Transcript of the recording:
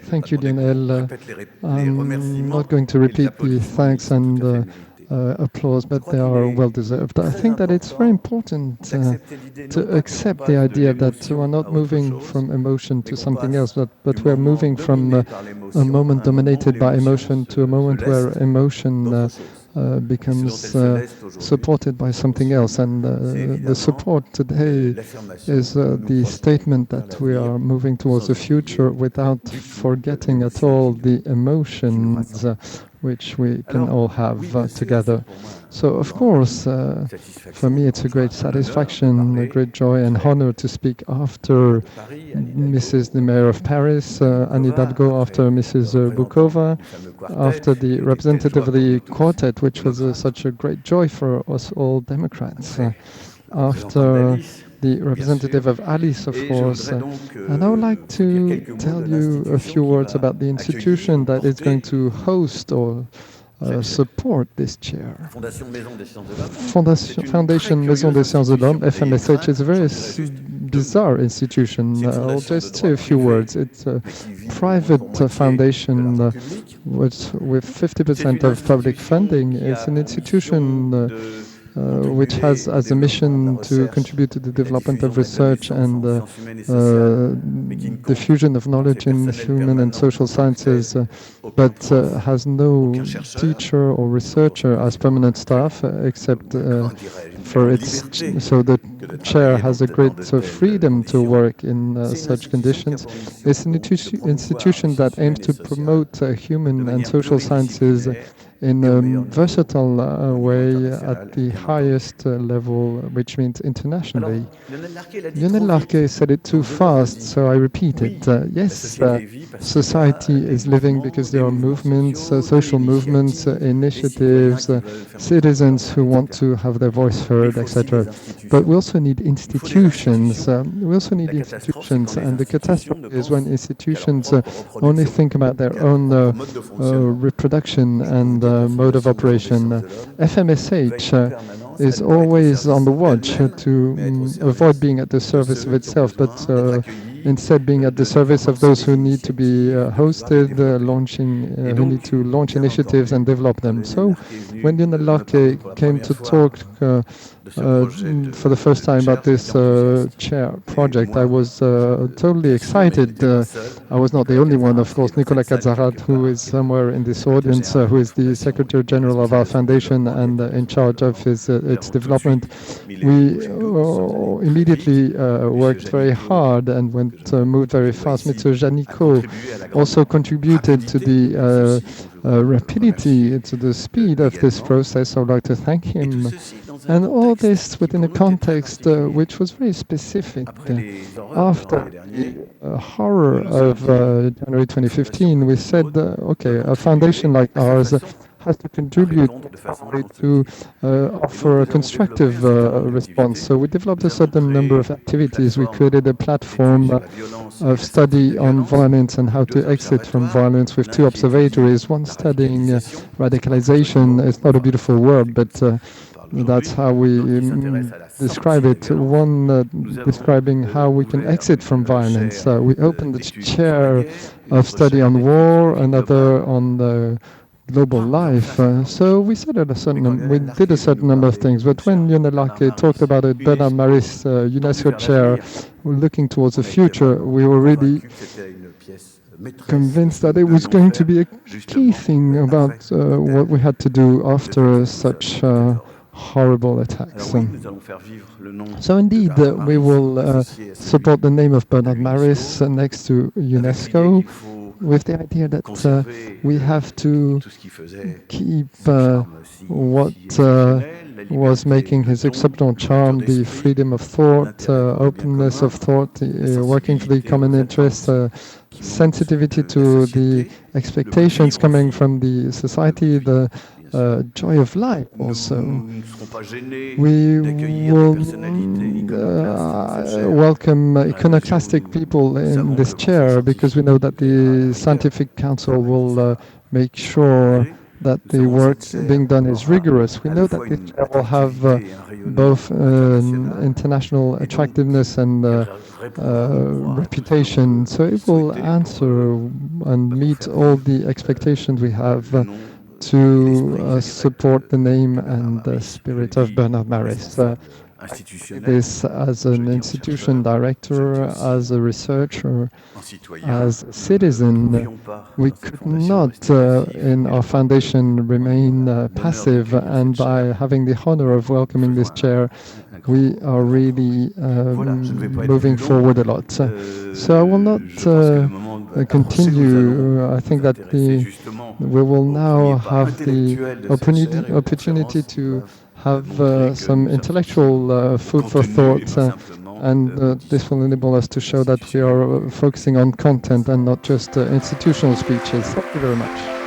Thank you, Lionel. I'm not going to repeat the thanks and applause, but they are well deserved. I think that it's very important to accept the idea that we're not moving from emotion to something else, but we're moving from a moment dominated by emotion to a moment where emotion becomes supported by something else. And the support today is the statement that we are moving towards a future without forgetting at all the emotions which we can all have together. So, of course, for me it's a great satisfaction, a great joy and honor to speak after Mrs. the Mayor of Paris, Anne Hidalgo, after Mrs. Bukova, after the representative of the quartet, which was such a great joy for us all Democrats, after the representative of Alice, of course. And I would like to tell you a few words about the institution that is going to host or support this chair. Foundation Maison des Sciences de l'Homme, FMSH, is a very bizarre institution. I'll just say a few words. It's a private foundation with 50% of public funding. It's an institution which has as a mission to contribute to the development of research and diffusion of knowledge in human and social sciences, but has no teacher or researcher as permanent staff, except for its. So the chair has a great freedom to work in such conditions. It's an institution that aims to promote human and social sciences in a versatile way at the highest level, which means internationally. Lionel Larquet said it too fast, so I repeat it. Yes, society is living because there are movements, social movements, initiatives, citizens who want to have their voice heard, etc. But we also need institutions. And the catastrophe is when institutions only think about their own reproduction and mode of operation. FMSH is always on the watch to avoid being at the service of itself, but instead being at the service of those who need to be hosted, who need to launch initiatives and develop them. So when Lionel Larquet came to talk for the first time about this chair project, I was totally excited. I was not the only one, of course. Nicolas Cazarat, who is somewhere in this audience, who is the Secretary General of our foundation and in charge of its development, we immediately worked very hard and moved very fast. Mr. Janico also contributed to the rapidity, to the speed of this process. I would like to thank him. And all this within a context which was very specific. After the horror of January 2015, we said, okay, a foundation like ours has to contribute to offer a constructive response. So we developed a certain number of activities. We created a platform of study on violence and how to exit from violence with 2 observatories, one studying radicalization. It's not a beautiful word, but that's how we describe it. One describing how we can exit from violence. We opened the chair of study on war, another on the global life. So we did a certain number of things. But when Lionel Larquet talked about it, Bernard Maris, UNESCO chair, looking towards the future, we were really convinced that it was going to be a key thing about what we had to do after such horrible attacks. So indeed, we will support the name of Bernard Maris next to UNESCO, with the idea that we have to keep what was making his exceptional charm, the freedom of thought, openness of thought, working for the common interest, sensitivity to the expectations coming from the society, the joy of life also. We will welcome iconoclastic people in this chair because we know that the Scientific Council will make sure that the work being done is rigorous. We know that this chair will have both international attractiveness and reputation, so it will answer and meet all the expectations we have to support the name and the spirit of Bernard Maris. This as an institution director, as a researcher, as a citizen, we could not in our foundation remain passive, and by having the honor of welcoming this chair, we are really moving forward a lot. So I will not continue. I think that we will now have the opportunity to have some intellectual food for thought, and this will enable us to show that we are focusing on content and not just institutional speeches. Thank you very much.